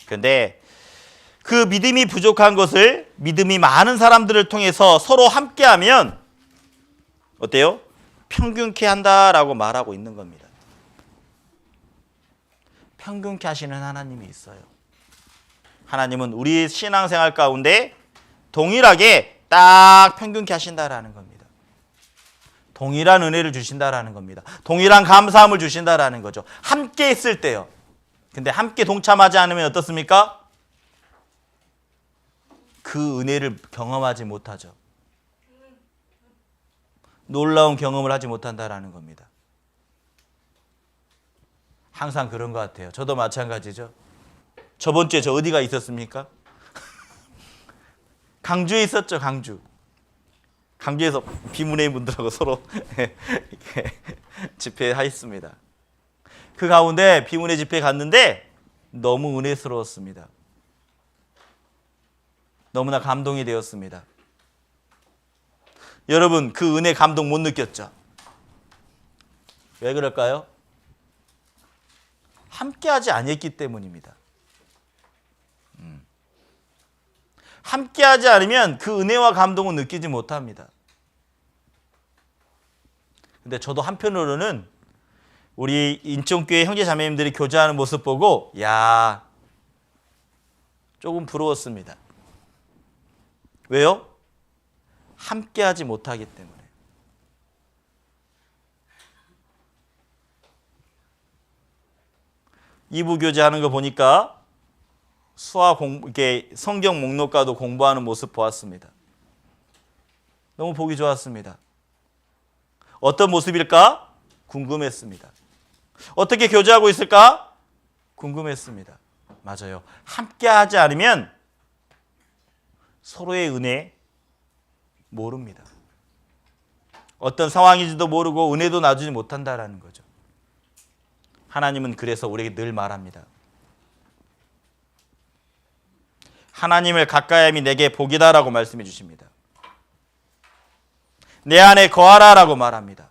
그런데 그 믿음이 부족한 것을 믿음이 많은 사람들을 통해서 서로 함께하면 어때요? 평균케 한다라고 말하고 있는 겁니다. 평균케 하시는 하나님이 있어요. 하나님은 우리 신앙생활 가운데 동일하게 딱 평균케 하신다라는 겁니다. 동일한 은혜를 주신다라는 겁니다. 동일한 감사함을 주신다라는 거죠. 함께 있을 때요. 근데 함께 동참하지 않으면 어떻습니까? 그 은혜를 경험하지 못하죠. 놀라운 경험을 하지 못한다라는 겁니다. 항상 그런 것 같아요. 저도 마찬가지죠. 저번 주에 저 어디가 있었습니까? 강주에 있었죠, 강주. 강주에서 비문회인 분들하고 서로 집회하였습니다. 그 가운데 비문회 집회 갔는데 너무 은혜스러웠습니다. 너무나 감동이 되었습니다. 여러분, 그 은혜 감동 못 느꼈죠? 왜 그럴까요? 함께하지 않았기 때문입니다. 함께하지 않으면 그 은혜와 감동을 느끼지 못합니다. 근데 저도 한편으로는 우리 인천교회 형제 자매님들이 교제하는 모습 보고 야, 조금 부러웠습니다. 왜요? 함께하지 못하기 때문에. 이부 교제하는 거 보니까 이렇게 성경 목록과도 공부하는 모습 보았습니다. 너무 보기 좋았습니다. 어떤 모습일까? 궁금했습니다. 어떻게 교제하고 있을까? 궁금했습니다. 맞아요. 함께하지 않으면 서로의 은혜 모릅니다. 어떤 상황인지도 모르고 은혜도 나주지 못한다라는 거죠. 하나님은 그래서 우리에게 늘 말합니다. 하나님을 가까이 함이 내게 복이다라고 말씀해 주십니다. 내 안에 거하라라고 말합니다.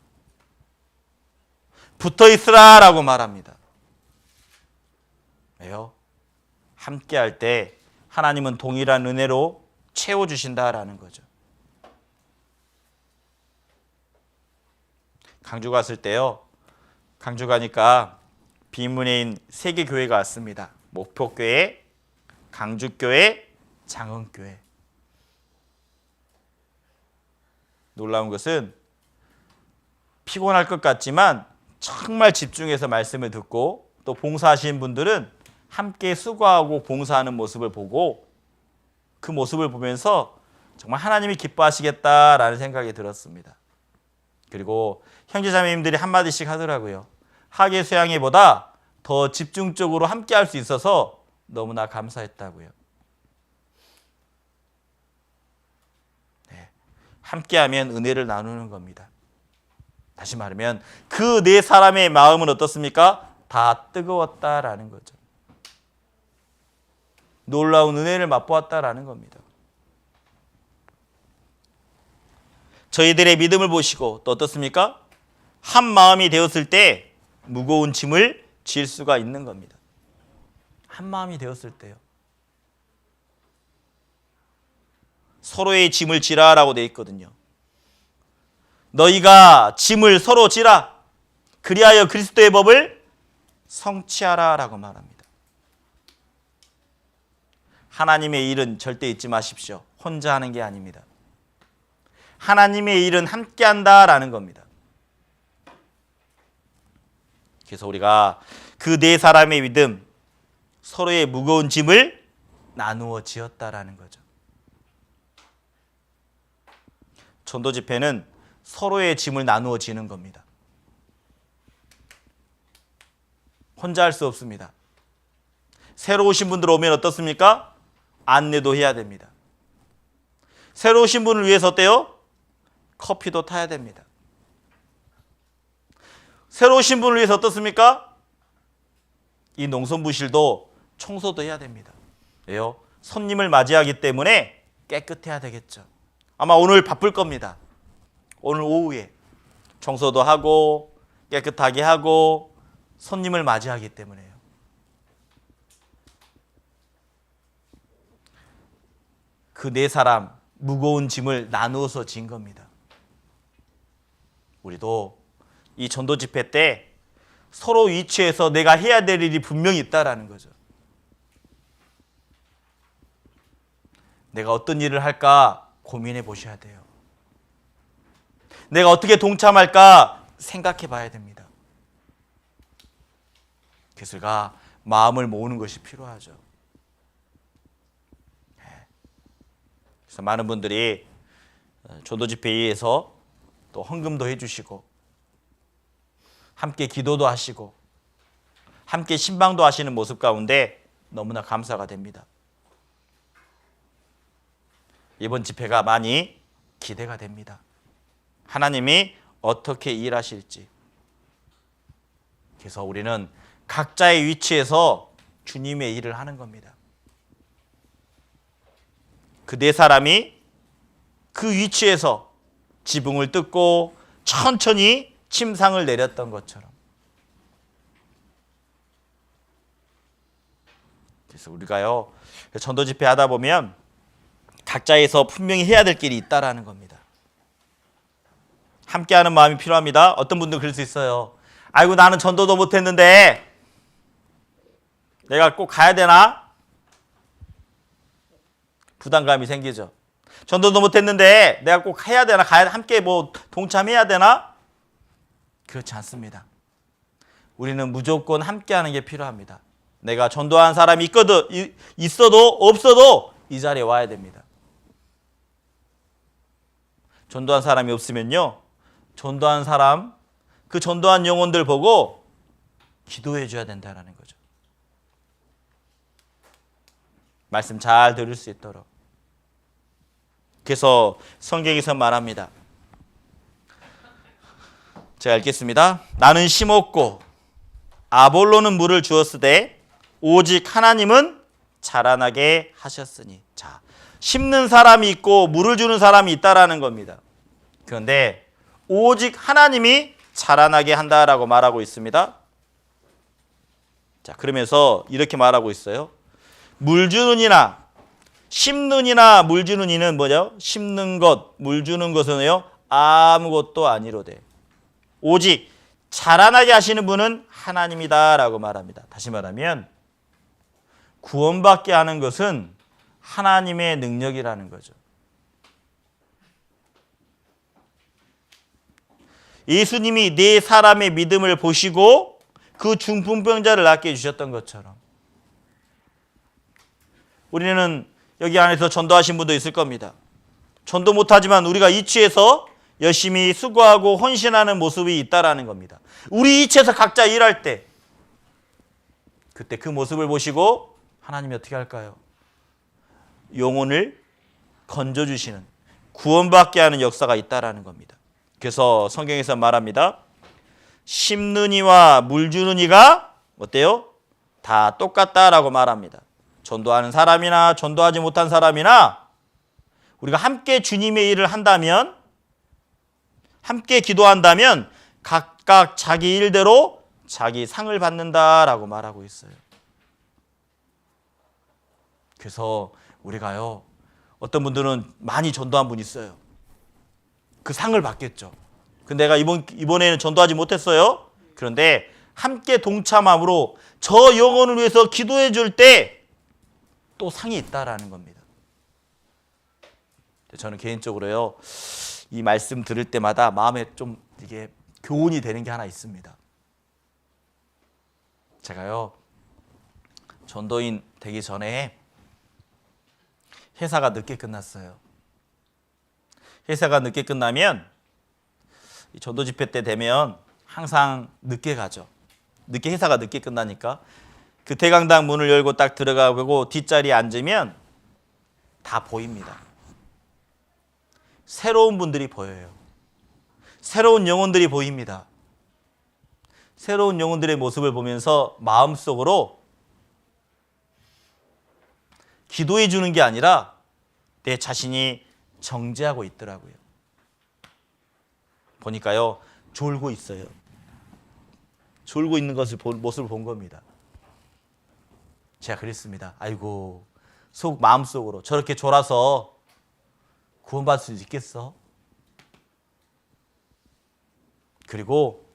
붙어 있으라라고 말합니다. 왜요? 함께 할 때 하나님은 동일한 은혜로 채워주신다라는 거죠. 강주 갔을 때요. 강주 가니까 비문예인 3개 교회가 왔습니다. 목표교회, 강주교회, 장흥교회. 놀라운 것은 피곤할 것 같지만 정말 집중해서 말씀을 듣고 또 봉사하시는 분들은 함께 수고하고 봉사하는 모습을 보고 그 모습을 보면서 정말 하나님이 기뻐하시겠다라는 생각이 들었습니다. 그리고 형제자매님들이 한마디씩 하더라고요. 학예 수양회보다 더 집중적으로 함께 할 수 있어서 너무나 감사했다고요. 네, 함께하면 은혜를 나누는 겁니다. 다시 말하면 그 네 사람의 마음은 어떻습니까? 다 뜨거웠다라는 거죠. 놀라운 은혜를 맛보았다라는 겁니다. 저희들의 믿음을 보시고 또 어떻습니까? 한 마음이 되었을 때 무거운 짐을 질 수가 있는 겁니다. 한 마음이 되었을 때요. 서로의 짐을 지라라고 되어 있거든요. 너희가 짐을 서로 지라. 그리하여 그리스도의 법을 성취하라라고 말합니다. 하나님의 일은 절대 잊지 마십시오. 혼자 하는 게 아닙니다. 하나님의 일은 함께 한다라는 겁니다. 그래서 우리가 그 네 사람의 믿음, 서로의 무거운 짐을 나누어 지었다라는 거죠. 전도 집회는 서로의 짐을 나누어 지는 겁니다. 혼자 할 수 없습니다. 새로 오신 분들 오면 어떻습니까? 안내도 해야 됩니다. 새로 오신 분을 위해서 어때요? 커피도 타야 됩니다. 새로 오신 분을 위해서 어떻습니까? 이 농촌부실도 청소도 해야 됩니다. 왜요? 손님을 맞이하기 때문에 깨끗해야 되겠죠. 아마 오늘 바쁠 겁니다. 오늘 오후에 청소도 하고 깨끗하게 하고 손님을 맞이하기 때문에요. 그 네 사람 무거운 짐을 나누어서 진 겁니다. 우리도 이 전도 집회 때 서로 위치해서 내가 해야 될 일이 분명히 있다라는 거죠. 내가 어떤 일을 할까 고민해 보셔야 돼요. 내가 어떻게 동참할까 생각해 봐야 됩니다. 그래서가 마음을 모으는 것이 필요하죠. 그래서 많은 분들이 전도 집회에서 또 헌금도 해주시고 함께 기도도 하시고 함께 신방도 하시는 모습 가운데 너무나 감사가 됩니다. 이번 집회가 많이 기대가 됩니다. 하나님이 어떻게 일하실지. 그래서 우리는 각자의 위치에서 주님의 일을 하는 겁니다. 그 네 사람이 그 위치에서 지붕을 뜯고 천천히 침상을 내렸던 것처럼. 그래서 우리가요 전도 집회 하다 보면 각자에서 분명히 해야 될 길이 있다라는 겁니다. 함께하는 마음이 필요합니다. 어떤 분들은 그럴 수 있어요. 아이고 나는 전도도 못했는데 내가 꼭 가야 되나? 부담감이 생기죠. 전도도 못했는데 내가 꼭 해야 되나? 함께 동참해야 되나? 그렇지 않습니다. 우리는 무조건 함께하는 게 필요합니다. 내가 전도한 사람이 있어도 없어도 이 자리에 와야 됩니다. 전도한 사람이 없으면요, 전도한 사람, 그 전도한 영혼들 보고 기도해 줘야 된다는 거죠. 말씀 잘 들을 수 있도록. 그래서 성경에서 말합니다. 제가 읽겠습니다. 나는 심었고 아볼로는 물을 주었으되 오직 하나님은 자라나게 하셨으니. 자, 심는 사람이 있고 물을 주는 사람이 있다라는 겁니다. 그런데 오직 하나님이 자라나게 한다라고 말하고 있습니다. 자, 그러면서 이렇게 말하고 있어요. 물 주는 이나 심는 이나 물 주는 이는 뭐죠? 심는 것, 물 주는 것은요 아무것도 아니로되 오직 자라나게 하시는 분은 하나님이다라고 말합니다. 다시 말하면 구원받게 하는 것은 하나님의 능력이라는 거죠. 예수님이 네 사람의 믿음을 보시고 그 중풍병자를 낫게 해주셨던 것처럼 우리는 여기 안에서 전도하신 분도 있을 겁니다. 전도 못하지만 우리가 이치에서 열심히 수고하고 헌신하는 모습이 있다라는 겁니다. 우리 이치에서 각자 일할 때 그때 그 모습을 보시고 하나님이 어떻게 할까요? 영혼을 건져주시는 구원받게 하는 역사가 있다라는 겁니다. 그래서 성경에서 말합니다. 심는 이와 물 주는 이가 어때요? 다 똑같다라고 말합니다. 전도하는 사람이나 전도하지 못한 사람이나 우리가 함께 주님의 일을 한다면 함께 기도한다면 각각 자기 일대로 자기 상을 받는다라고 말하고 있어요. 그래서 우리가요 어떤 분들은 많이 전도한 분이 있어요. 그 상을 받겠죠. 근데 내가 이번에는 전도하지 못했어요. 그런데 함께 동참함으로 저 영혼을 위해서 기도해 줄 때 또 상이 있다라는 겁니다. 저는 개인적으로요 이 말씀 들을 때마다 마음에 좀 이게 교훈이 되는 게 하나 있습니다. 제가요 전도인 되기 전에 회사가 늦게 끝났어요. 회사가 늦게 끝나면 전도 집회 때 되면 항상 늦게 가죠. 회사가 늦게 끝나니까 그 대강당 문을 열고 딱 들어가고 뒷자리에 앉으면 다 보입니다. 새로운 분들이 보여요. 새로운 영혼들이 보입니다. 새로운 영혼들의 모습을 보면서 마음속으로 기도해 주는 게 아니라 내 자신이 정죄하고 있더라고요. 보니까요 졸고 있어요. 졸고 있는 모습을 본 겁니다. 제가 그랬습니다. 아이고 마음속으로 저렇게 졸아서 구원받을 수 있겠어? 그리고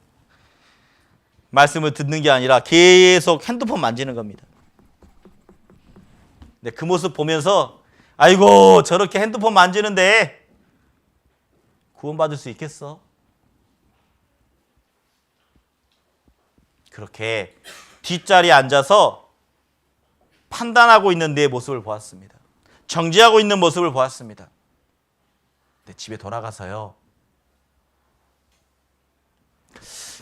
말씀을 듣는 게 아니라 계속 핸드폰 만지는 겁니다. 근데 그 모습 보면서 아이고 저렇게 핸드폰 만지는데 구원받을 수 있겠어? 그렇게 뒷자리에 앉아서 판단하고 있는 내 모습을 보았습니다. 정죄하고 있는 모습을 보았습니다. 근데 집에 돌아가서요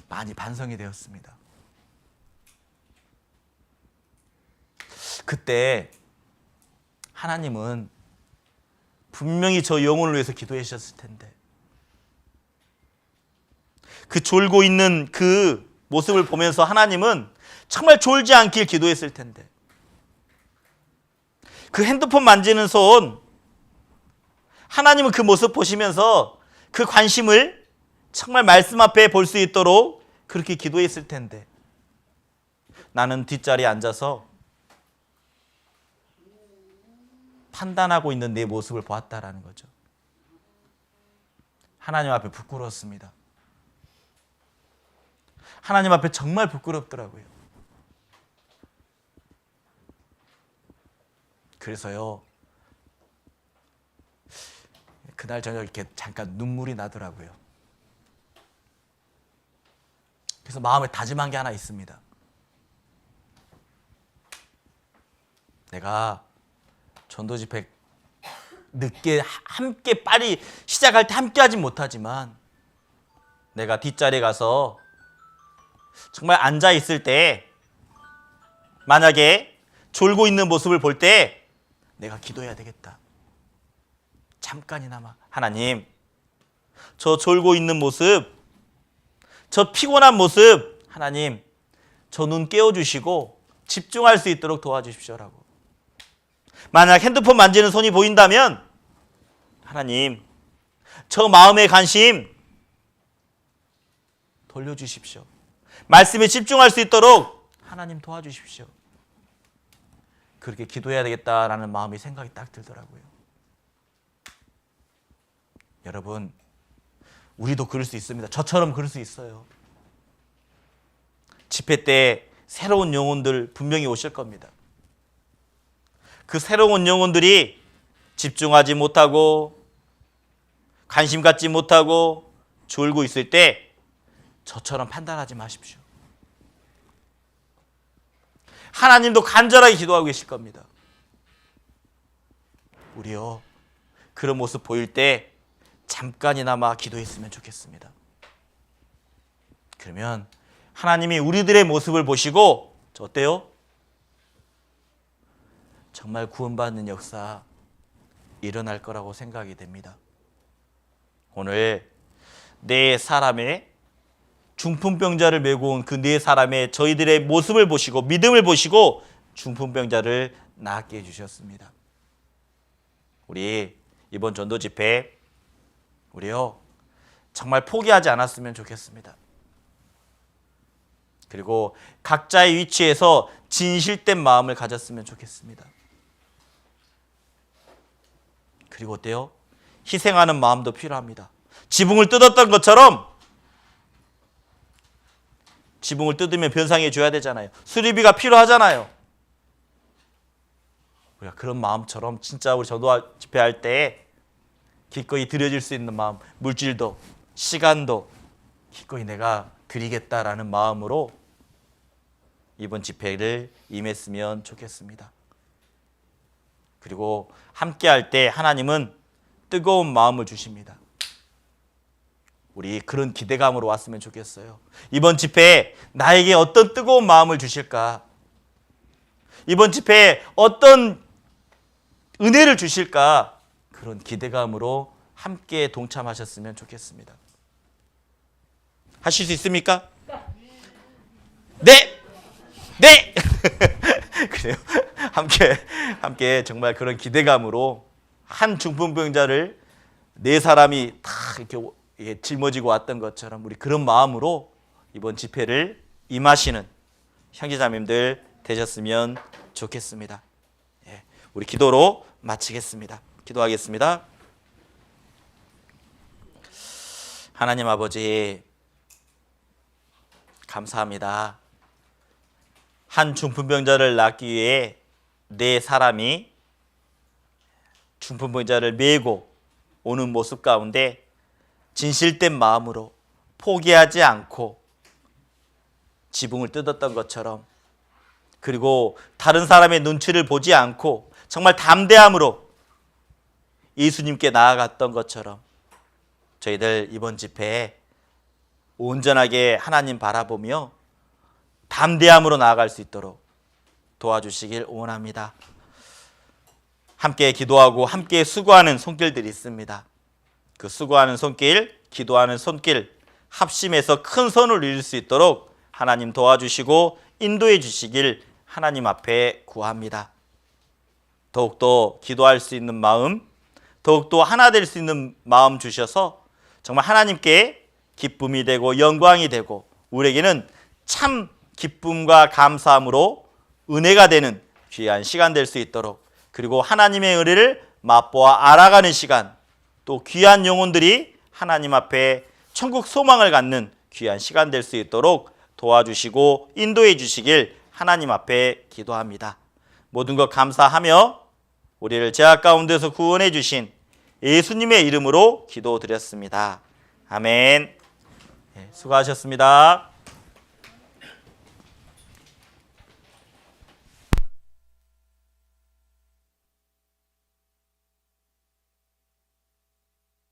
많이 반성이 되었습니다. 그때 하나님은 분명히 저 영혼을 위해서 기도해 주셨을 텐데 그 졸고 있는 그 모습을 보면서 하나님은 정말 졸지 않길 기도했을 텐데 그 핸드폰 만지는 손 하나님은 그 모습 보시면서 그 관심을 정말 말씀 앞에 볼 수 있도록 그렇게 기도했을 텐데 나는 뒷자리에 앉아서 판단하고 있는 내 모습을 보았다라는 거죠. 하나님 앞에 부끄러웠습니다. 하나님 앞에 정말 부끄럽더라고요. 그래서요 그날 저녁 이렇게 잠깐 눈물이 나더라고요. 그래서 마음에 다짐한 게 하나 있습니다. 내가 전도 집회 늦게 함께 빨리 시작할 때 함께 하진 못하지만 내가 뒷자리에 가서 정말 앉아 있을 때 만약에 졸고 있는 모습을 볼 때 내가 기도해야 되겠다. 잠깐이나마 하나님 저 졸고 있는 모습 저 피곤한 모습 하나님 저 눈 깨워주시고 집중할 수 있도록 도와주십시오라고. 만약 핸드폰 만지는 손이 보인다면 하나님 저 마음의 관심 돌려주십시오. 말씀에 집중할 수 있도록 하나님 도와주십시오. 그렇게 기도해야 되겠다라는 마음이 생각이 딱 들더라고요. 여러분, 우리도 그럴 수 있습니다. 저처럼 그럴 수 있어요. 집회 때 새로운 영혼들 분명히 오실 겁니다. 그 새로운 영혼들이 집중하지 못하고 관심 갖지 못하고 졸고 있을 때 저처럼 판단하지 마십시오. 하나님도 간절하게 기도하고 계실 겁니다. 우리요, 그런 모습 보일 때 잠깐이나마 기도했으면 좋겠습니다. 그러면 하나님이 우리들의 모습을 보시고 어때요? 정말 구원받는 역사 일어날 거라고 생각이 됩니다. 오늘 네 사람의 중풍병자를 메고 온 그 네 사람의 저희들의 모습을 보시고 믿음을 보시고 중풍병자를 낫게 해주셨습니다. 우리 이번 전도 집회 우리요 정말 포기하지 않았으면 좋겠습니다. 그리고 각자의 위치에서 진실된 마음을 가졌으면 좋겠습니다. 그리고 어때요? 희생하는 마음도 필요합니다. 지붕을 뜯었던 것처럼 지붕을 뜯으면 변상해 줘야 되잖아요. 수리비가 필요하잖아요. 우리가 그런 마음처럼 진짜 우리 전도 집회할 때 기꺼이 드려질 수 있는 마음, 물질도 시간도 기꺼이 내가 드리겠다라는 마음으로 이번 집회를 임했으면 좋겠습니다. 그리고 함께 할 때 하나님은 뜨거운 마음을 주십니다. 우리 그런 기대감으로 왔으면 좋겠어요. 이번 집회에 나에게 어떤 뜨거운 마음을 주실까? 이번 집회에 어떤 은혜를 주실까? 그런 기대감으로 함께 동참하셨으면 좋겠습니다. 하실 수 있습니까? 네! 네! 그래요. 함께 정말 그런 기대감으로 한 중풍병자를 네 사람이 다 이렇게 짊어지고 왔던 것처럼 우리 그런 마음으로 이번 집회를 임하시는 형제자매님들 되셨으면 좋겠습니다. 예, 우리 기도로 마치겠습니다. 기도하겠습니다. 하나님 아버지 감사합니다. 한 중풍병자를 낫기 위해 네 사람이 중풍병자를 메고 오는 모습 가운데 진실된 마음으로 포기하지 않고 지붕을 뜯었던 것처럼 그리고 다른 사람의 눈치를 보지 않고 정말 담대함으로 예수님께 나아갔던 것처럼 저희들 이번 집회에 온전하게 하나님 바라보며 담대함으로 나아갈 수 있도록 도와주시길 원합니다. 함께 기도하고 함께 수고하는 손길들이 있습니다. 그 수고하는 손길, 기도하는 손길 합심해서 큰 선을 이룰 수 있도록 하나님 도와주시고 인도해 주시길 하나님 앞에 구합니다. 더욱더 기도할 수 있는 마음, 더욱더 하나 될 수 있는 마음 주셔서 정말 하나님께 기쁨이 되고 영광이 되고 우리에게는 참 기쁨과 감사함으로 은혜가 되는 귀한 시간 될 수 있도록 그리고 하나님의 은혜를 맛보아 알아가는 시간 또 귀한 영혼들이 하나님 앞에 천국 소망을 갖는 귀한 시간 될 수 있도록 도와주시고 인도해 주시길 하나님 앞에 기도합니다. 모든 것 감사하며 우리를 죄악 가운데서 구원해 주신 예수님의 이름으로 기도드렸습니다. 아멘. 수고하셨습니다.